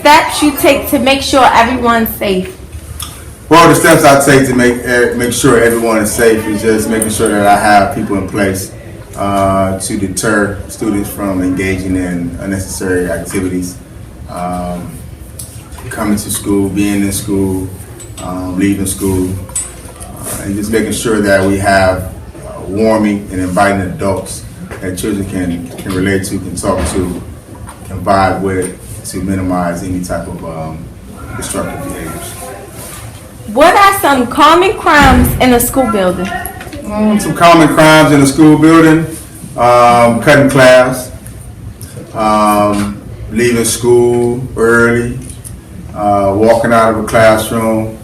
steps you take to make sure everyone's safe? Well, the steps I take to make sure everyone is safe is just making sure that I have people in place to deter students from engaging in unnecessary activities, coming to school, being in school, leaving school, and just making sure that we have warming and inviting adults that children can relate to, can talk to, can vibe with, to minimize any type of destructive behaviors. What are some common crimes in a school building? Some common crimes in a school building: cutting class, leaving school early, walking out of a classroom,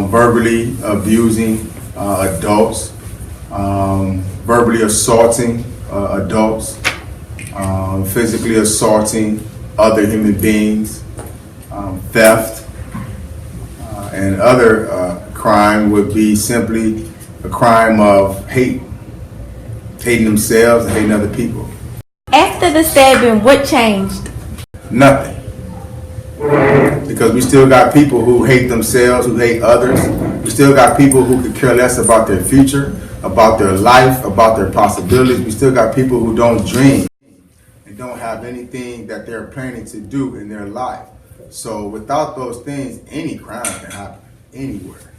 verbally abusing adults, verbally assaulting adults, physically assaulting other human beings, theft, and other crime would be simply a crime of hating themselves and hating other people. After the stabbing, what changed? Nothing. Because we still got people who hate themselves, who hate others. We still got people who could care less about their future, about their life, about their possibilities. We still got people who don't dream and don't have anything that they're planning to do in their life. So without those things, any crime can happen anywhere.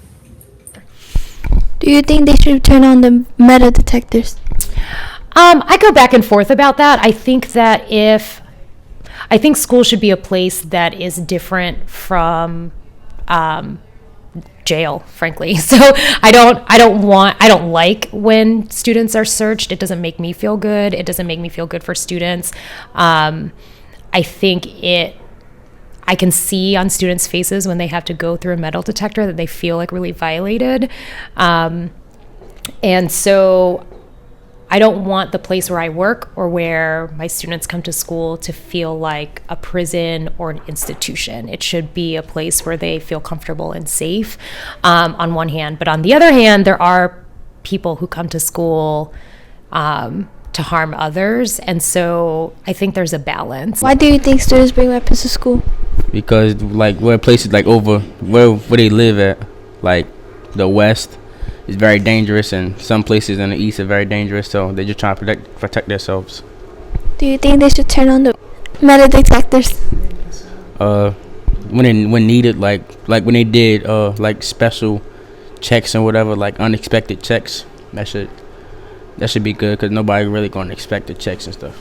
Do you think they should turn on the metal detectors? I go back and forth about that. I think school should be a place that is different from jail, frankly. So I don't like when students are searched. It doesn't make me feel good. It doesn't make me feel good for students. I think I can see on students' faces when they have to go through a metal detector that they feel like really violated. And so I don't want the place where I work or where my students come to school to feel like a prison or an institution. It should be a place where they feel comfortable and safe, on one hand. But on the other hand, there are people who come to school to harm others. And so I think there's a balance. Why do you think students bring weapons to school? Because where places over where they live at, like the West, is very dangerous, and some places in the East are very dangerous. So they're just trying to protect themselves. Do you think they should turn on the metal detectors? When needed, like when they did special checks and whatever, like unexpected checks, that should be good, because nobody really gonna expect the checks and stuff.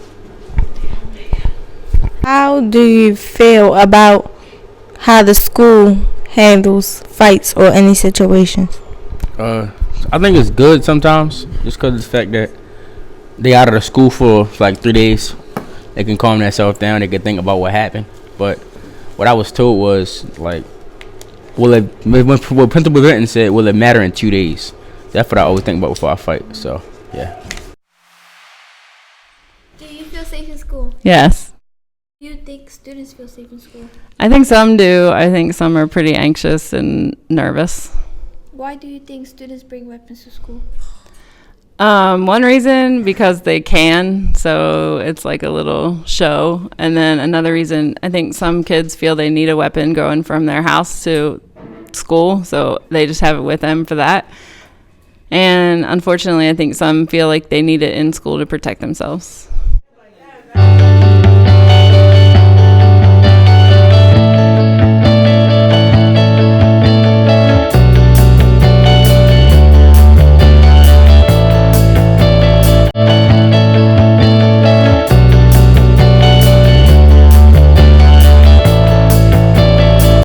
How do you feel about how the school handles fights or any situations? I think it's good sometimes, just because of the fact that they out of the school for like 3 days. They can calm themselves down. They can think about what happened. But what I was told was, like, when Principal Benton said, will it matter in 2 days? That's what I always think about before I fight. So, yeah. Do you feel safe in school? Yes. Do you think students feel safe in school? I think some do. I think some are pretty anxious and nervous. Why do you think students bring weapons to school? One reason, because they can, so it's like a little show. And then another reason, I think some kids feel they need a weapon going from their house to school, so they just have it with them for that. And unfortunately, I think some feel like they need it in school to protect themselves.